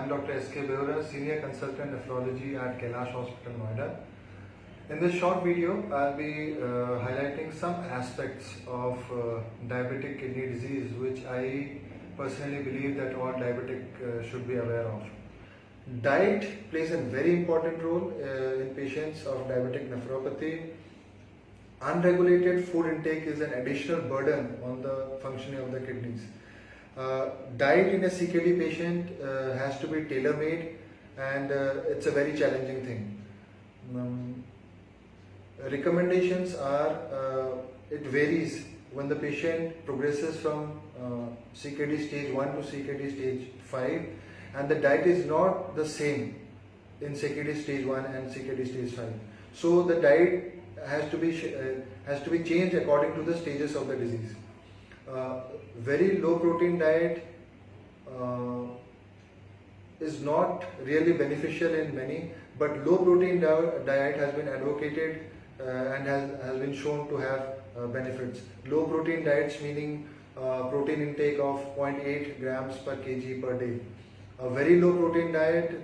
I'm Dr. S.K. Beura, Senior Consultant Nephrology at Kailash Hospital, Noida. In this short video, I'll be highlighting some aspects of diabetic kidney disease which I personally believe that all diabetic should be aware of. Diet plays a very important role in patients of diabetic nephropathy. Unregulated food intake is an additional burden on the functioning of the kidneys. Diet in a CKD patient has to be tailor-made, and it's a very challenging thing. Recommendations are, it varies when the patient progresses from CKD stage 1 to CKD stage 5, and the diet is not the same in CKD stage 1 and CKD stage 5. So the diet has to be changed according to the stages of the disease. Very low protein diet is not really beneficial in many, but low protein diet has been advocated and has been shown to have benefits. Low protein diets meaning protein intake of 0.8 grams per kg per day. A very low protein diet,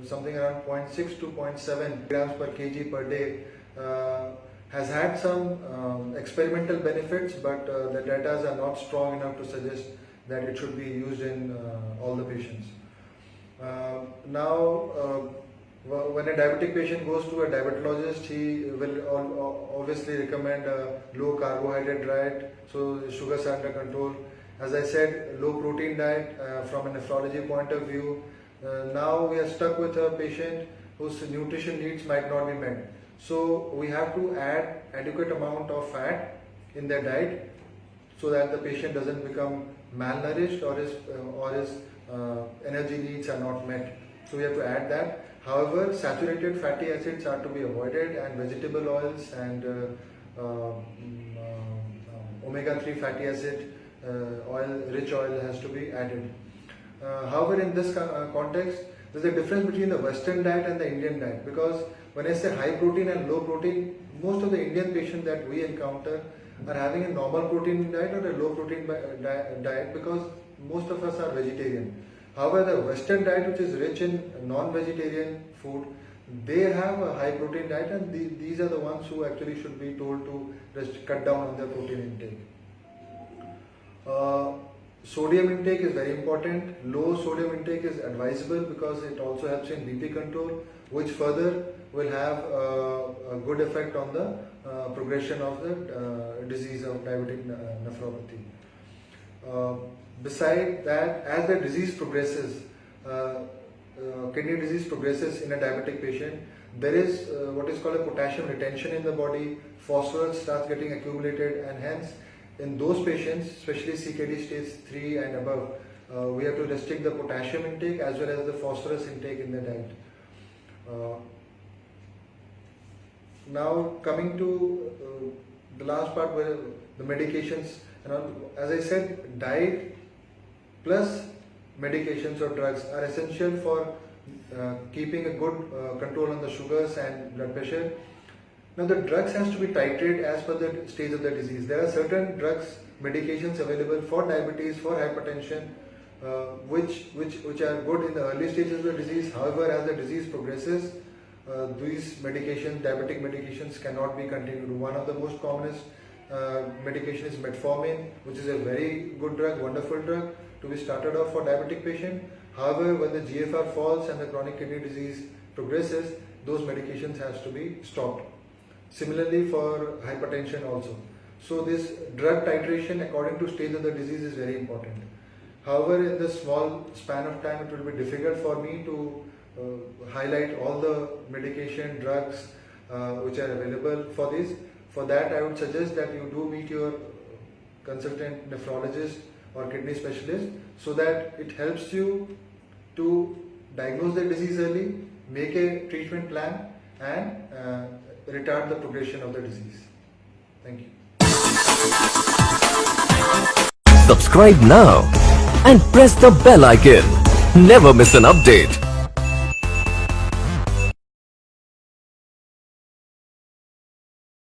something around 0.6 to 0.7 grams per kg per day, has had some experimental benefits, but the data are not strong enough to suggest that it should be used in all the patients. When a diabetic patient goes to a diabetologist, he will obviously recommend a low carbohydrate diet, so sugars are under control. As I said, low protein diet from a nephrology point of view. Now we are stuck with a patient whose nutrition needs might not be met. So we have to add adequate amount of fat in their diet so that the patient doesn't become malnourished or his energy needs are not met. So we have to add that. However, saturated fatty acids are to be avoided, and vegetable oils and omega-3 fatty acid rich oil has to be added. However, in this context, there's a difference between the Western diet and the Indian diet, because when I say high protein and low protein, most of the Indian patients that we encounter are having a normal protein diet or a low protein diet, because most of us are vegetarian. However, the Western diet, which is rich in non-vegetarian food, they have a high protein diet, and these are the ones who actually should be told to just cut down on their protein intake. Sodium intake is very important. Low sodium intake is advisable because it also helps in BP control, which further will have a good effect on the progression of the disease of diabetic nephropathy. Besides that, as the disease progresses, kidney disease progresses in a diabetic patient, there is what is called a potassium retention in the body. Phosphorus starts getting accumulated, and hence in those patients, especially CKD stage 3 and above, we have to restrict the potassium intake as well as the phosphorus intake in the diet. Now coming to the last part, where the medications, as I said, diet plus medications or drugs are essential for keeping a good control on the sugars and blood pressure. Now the drugs has to be titrated as per the stage of the disease. There are certain drugs, medications available for diabetes, for hypertension, which are good in the early stages of the disease. However, as the disease progresses, these medications, diabetic medications, cannot be continued. One of the most commonest medication is metformin, which is a very good drug, wonderful drug to be started off for diabetic patient. However, when the GFR falls and the chronic kidney disease progresses, those medications has to be stopped. Similarly for hypertension also. So this drug titration according to stage of the disease is very important. However, in the small span of time, it will be difficult for me to highlight all the medication, drugs which are available for this. For that, I would suggest that you do meet your consultant nephrologist or kidney specialist, so that it helps you to diagnose the disease early, make a treatment plan, and retard the progression of the disease. Thank you. Subscribe now and press the bell icon. Never miss an update.